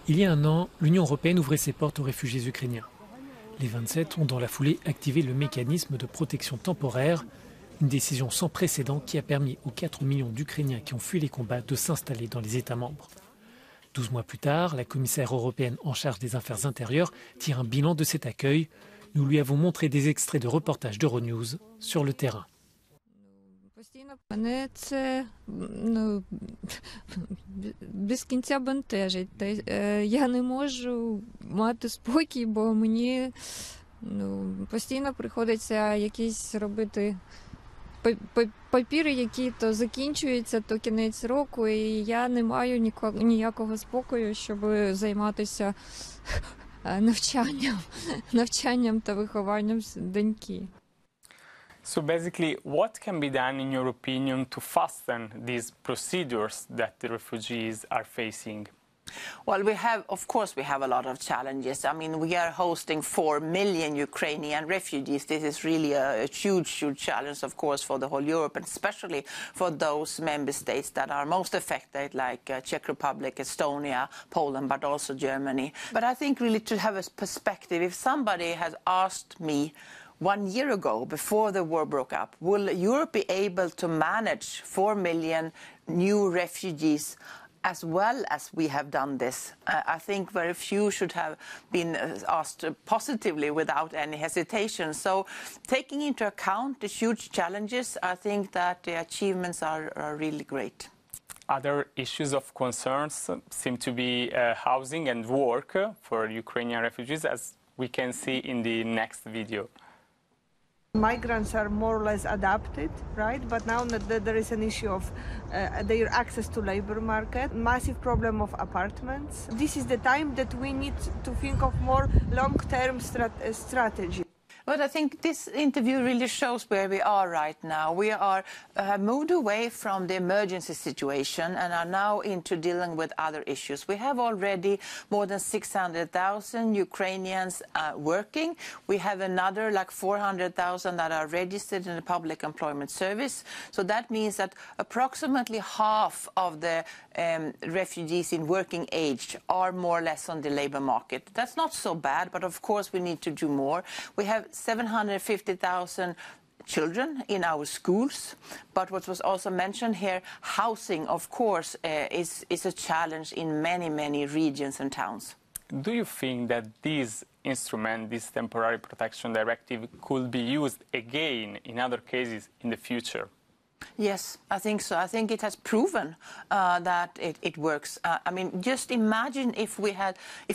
Il y a un an, l'Union européenne ouvrait ses portes aux réfugiés ukrainiens. Les 27 ont dans la foulée activé le mécanisme de protection temporaire, une décision sans précédent qui a permis aux 4 millions d'Ukrainiens qui ont fui les combats de s'installer dans les États membres. 12 mois plus tard, la commissaire européenne en charge des affaires intérieures tire un bilan de cet accueil. Nous lui avons montré des extraits de reportages d'Euronews sur le terrain. Мене це без кінця бентежить. Я не можу мати спокій, бо мені постійно приходиться якісь робити папіри, які то закінчуються, то кінець року, і я не маю ніякого спокою, щоб займатися навчанням та вихованням доньки. So basically, what can be done, in your opinion, to fasten these procedures that the refugees are facing? Well, of course, we have a lot of challenges. I mean, we are hosting 4 million Ukrainian refugees. This is really a huge, huge challenge, of course, for the whole Europe, and especially for those member states that are most affected, like Czech Republic, Estonia, Poland, but also Germany. But I think really to have a perspective, if somebody has asked me 1 year ago, before the war broke up, will Europe be able to manage 4 million new refugees as well as we have done this? I think very few should have been asked positively without any hesitation. So taking into account the huge challenges, I think that the achievements are really great. Other issues of concerns seem to be housing and work for Ukrainian refugees, as we can see in the next video. Migrants are more or less adapted, right? But now there is an issue of their access to labor market, massive problem of apartments. This is the time that we need to think of more long-term strategy. But I think this interview really shows where we are right now. We are moved away from the emergency situation and are now into dealing with other issues. We have already more than 600,000 Ukrainians working. We have another like 400,000 that are registered in the public employment service. So that means that approximately half of the refugees in working age are more or less on the labor market. That's not so bad, but of course we need to do more. We have 750,000 children in our schools, but what was also mentioned here, housing, of course, is a challenge in many, many regions and towns. Do you think that this instrument, this temporary protection directive, could be used again in other cases in the future? Yes, I think so. I think it has proven that it works. I mean, just imagine if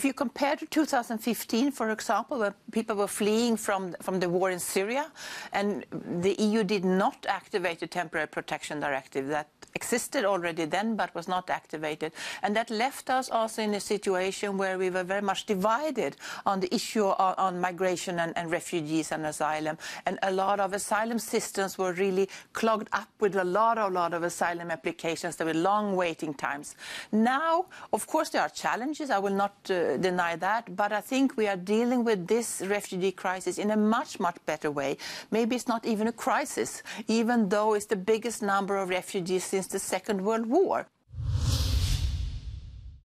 you compare to 2015, for example, where people were fleeing from the war in Syria, and the EU did not activate the temporary protection directive that existed already then but was not activated. And that left us also in a situation where we were very much divided on the issue on migration and refugees and asylum. And a lot of asylum systems were really clogged up with a lot of asylum applications. There were long waiting times. Now, of course, there are challenges. I will not deny that. But I think we are dealing with this refugee crisis in a much, much better way. Maybe it's not even a crisis, even though it's the biggest number of refugees since the Second World War.